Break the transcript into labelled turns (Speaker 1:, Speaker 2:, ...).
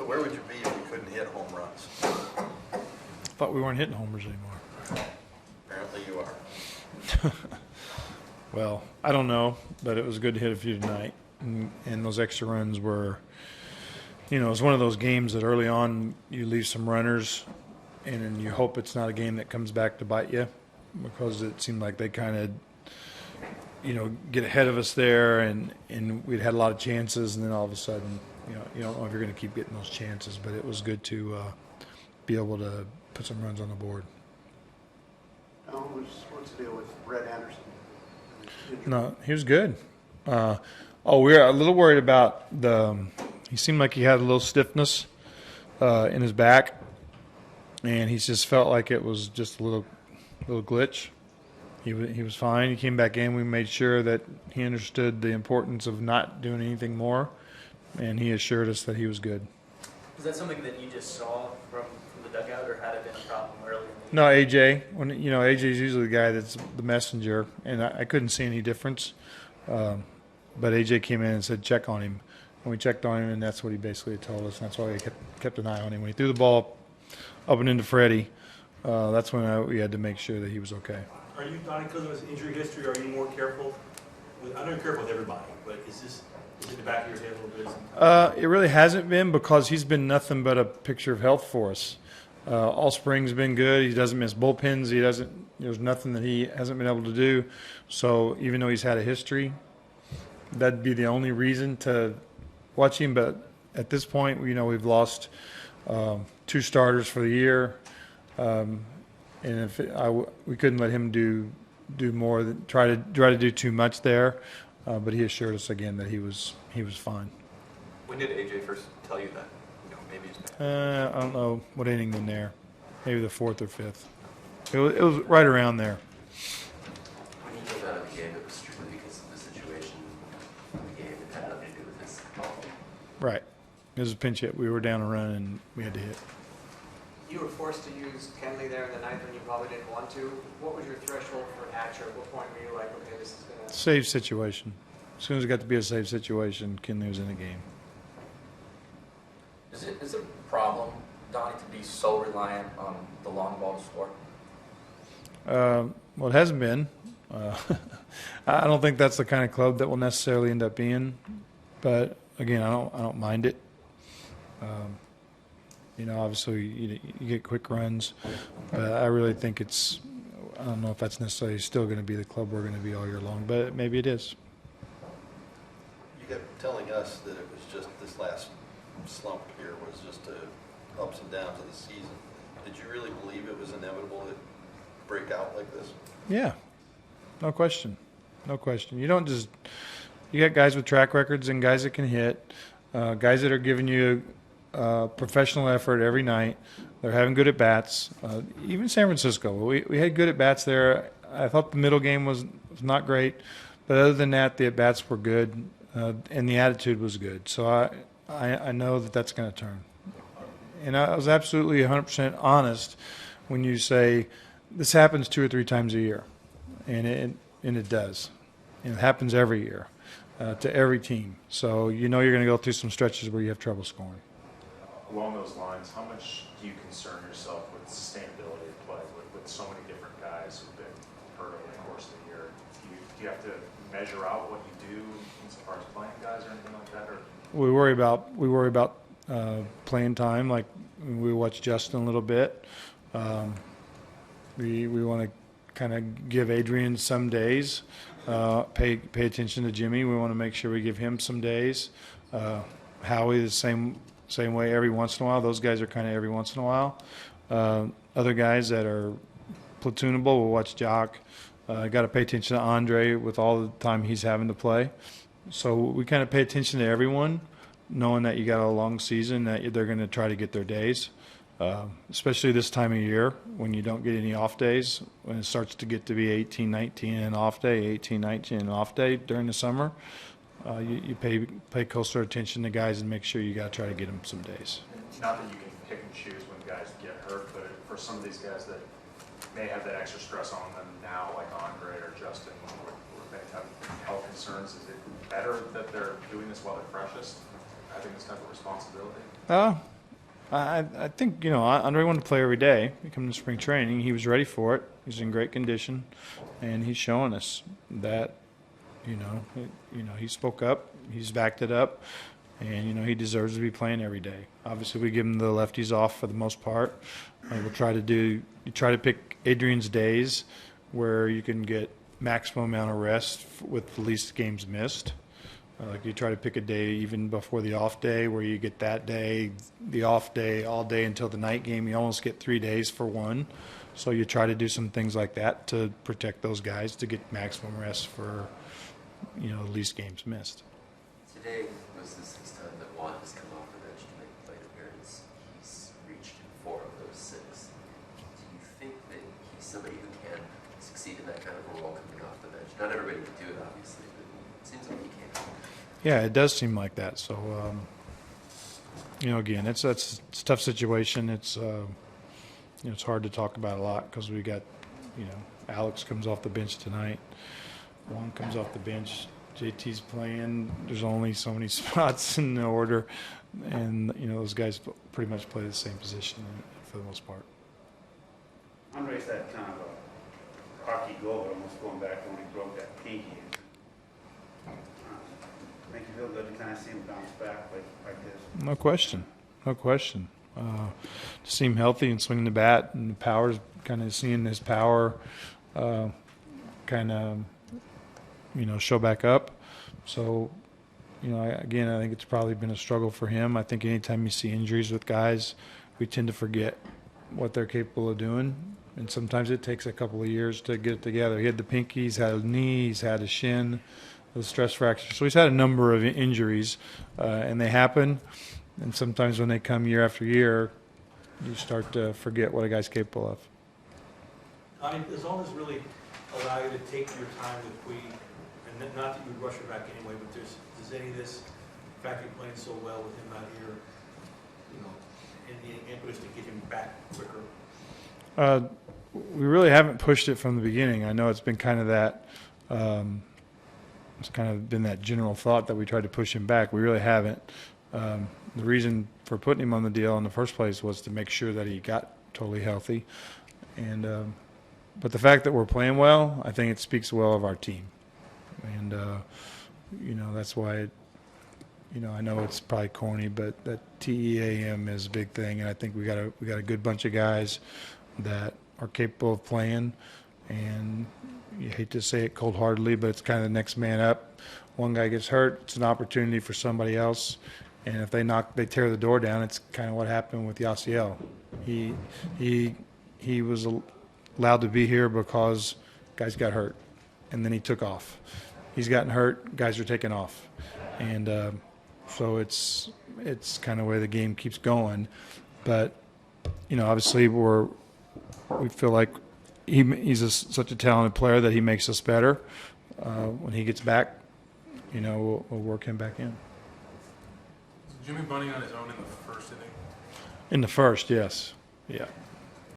Speaker 1: So where would you be if you couldn't hit home runs?
Speaker 2: Thought we weren't hitting homers anymore.
Speaker 1: Apparently you are.
Speaker 2: Well, I don't know, but it was good to hit a few tonight. And those extra runs were, you know, it's one of those games that early on you leave some runners and then you hope it's not a game that comes back to bite you, because it seemed like they kind of, you know, get ahead of us there and we'd had a lot of chances, and then all of a sudden, you know, you don't know if you're going to keep getting those chances, but it was good to be able to put some runs on the board.
Speaker 3: What's the deal with Brett Anderson?
Speaker 2: No, he was good. We were a little worried about he seemed like he had a little stiffness in his back, and he just felt like it was just a little glitch. He was fine. He came back in. We made sure that he understood the importance of not doing anything more, and he assured us that he was good.
Speaker 4: Was that something that you just saw from the dugout, or had it been a problem early in the
Speaker 2: No, AJ. AJ's usually the guy that's the messenger, and I couldn't see any difference. But AJ came in and said, check on him. And we checked on him, and that's what he basically told us. That's why we kept an eye on him. When he threw the ball up and into Freddie, that's when we had to make sure that he was okay.
Speaker 5: Are you, Donnie, because of his injury history, are you more careful? I know you're careful with everybody, but is it in the back of your head a little bit?
Speaker 2: It really hasn't been, because he's been nothing but a picture of health for us. All spring's been good. He doesn't miss bullpens. There's nothing that he hasn't been able to do. So even though he's had a history, that'd be the only reason to watch him. But at this point, we've lost 2 starters for the year, and if we couldn't let him do more than try to do too much there. But he assured us again that he was fine.
Speaker 1: When did AJ first tell you that? Maybe he's back.
Speaker 2: I don't know what inning in there. Maybe the 4th or 5th. It was right around there.
Speaker 6: When you came out of the game, it was strictly because of the situation in the game. It had nothing to do with this ball.
Speaker 2: Right. It was a pinch hit. We were down a run, and we had to hit.
Speaker 7: You were forced to use Kenley there in the 9th when you probably didn't want to. What was your threshold for Hatcher? At what point were you like, okay, this is going to...
Speaker 2: Save situation. As soon as it got to be a save situation, Kinley was in the game.
Speaker 8: Is it a problem, Donnie, to be so reliant on the long ball to score?
Speaker 2: Well, it hasn't been. I don't think that's the kind of club that will necessarily end up being. But again, I don't mind it. Obviously you get quick runs, but I really think I don't know if that's necessarily still going to be the club we're going to be all year long, but maybe it is.
Speaker 1: You kept telling us that it was just this last slump here was just ups and downs of the season. Did you really believe it was inevitable to break out like this?
Speaker 2: Yeah, no question. You don't just – you got guys with track records and guys that can hit, guys that are giving you professional effort every night. They're having good at-bats. Even San Francisco, we had good at-bats there. I thought the middle game was not great, but other than that, the at-bats were good, and the attitude was good. So I know that that's going to turn. And I was absolutely 100% honest when you say this happens 2 or 3 times a year, and it does. And it happens every year to every team. So you're going to go through some stretches where you have trouble scoring.
Speaker 5: Along those lines, how much do you concern yourself with sustainability of play with so many different guys who've been hurt over the course of the year? Do you have to measure out what you do insofar as playing guys or anything like that? Or?
Speaker 2: We worry about playing time. Like we watch Justin a little bit. We want to kind of give Adrian some days. Pay attention to Jimmy. We want to make sure we give him some days. Howie the same way every once in a while. Those guys are kind of every once in a while. Other guys that are platoonable, we'll watch Jock. Got to pay attention to Andre with all the time he's having to play. So we kind of pay attention to everyone, knowing that you got a long season, that they're going to try to get their days, especially this time of year when you don't get any off days, when it starts to get to be 18, 19 and off day, 18, 19 and off day during the summer. You pay closer attention to guys and make sure you got to try to get them some days.
Speaker 5: Not that you can pick and choose when guys get hurt, but for some of these guys that may have that extra stress on them now, like Andre or Justin, where they have health concerns, is it better that they're doing this while they're freshest, having this type of responsibility?
Speaker 2: I think, Andre wanted to play every day. He come to spring training. He was ready for it. He's in great condition, and he's showing us that, he spoke up. He's backed it up, and, he deserves to be playing every day. Obviously, we give him the lefties off for the most part. We'll try to pick Adrian's days where you can get maximum amount of rest with the least games missed. Like you try to pick a day even before the off day where you get that day, the off day, all day until the night game. You almost get 3 days for one. So you try to do some things like that to protect those guys to get maximum rest for, the least games missed.
Speaker 6: Today was the 6th time that Juan has come off the bench to make a plate appearance. He's reached 4 of those 6. Do you think that he's somebody who can succeed in that kind of a role coming off the bench? Not everybody can do it, obviously, but it seems like he can.
Speaker 2: Yeah, it does seem like that. So, again, it's a tough situation. It's hard to talk about a lot because we got, Alex comes off the bench tonight. Juan comes off the bench. JT's playing. There's only so many spots in the order, and those guys pretty much play the same position for the most part.
Speaker 3: Andre's that kind of a hockey goal, almost going back to when he broke that pinky. Make you feel good to kind of see him bounce back like this.
Speaker 2: No question. To see him healthy and swinging the bat and the power's kind of seeing his power show back up. So, I think it's probably been a struggle for him. I think anytime you see injuries with guys, we tend to forget what they're capable of doing. And sometimes it takes a couple of years to get it together. He had the pinky, he's had a knee, he's had a shin, a stress fracture. So he's had a number of injuries, and they happen. And sometimes when they come year after year, you start to forget what a guy's capable of.
Speaker 9: Does all this really allow you to take your time with Puig? And not that you would rush her back anyway, but does any of this, in fact, you're playing so well with him out here, any impetus to get him back quicker?
Speaker 2: We really haven't pushed it from the beginning. I know it's been kind of that. It's kind of been that general thought that we tried to push him back. We really haven't. The reason for putting him on the deal in the first place was to make sure that he got totally healthy. And but the fact that we're playing well, I think it speaks well of our team. And that's why. I know it's probably corny, but that TEAM is a big thing, and I think we got a good bunch of guys that are capable of playing. And you hate to say it cold-heartedly, but it's kind of the next man up. One guy gets hurt, it's an opportunity for somebody else. And if they tear the door down, it's kind of what happened with Yasiel. He was allowed to be here because guys got hurt, and then he took off. He's gotten hurt, guys are taking off. And so it's kind of the way the game keeps going. But, obviously we feel like he's such a talented player that he makes us better. When he gets back, we'll work him back in.
Speaker 10: Is Jimmy bunting on his own in the first inning?
Speaker 2: In the first, yes. Yeah.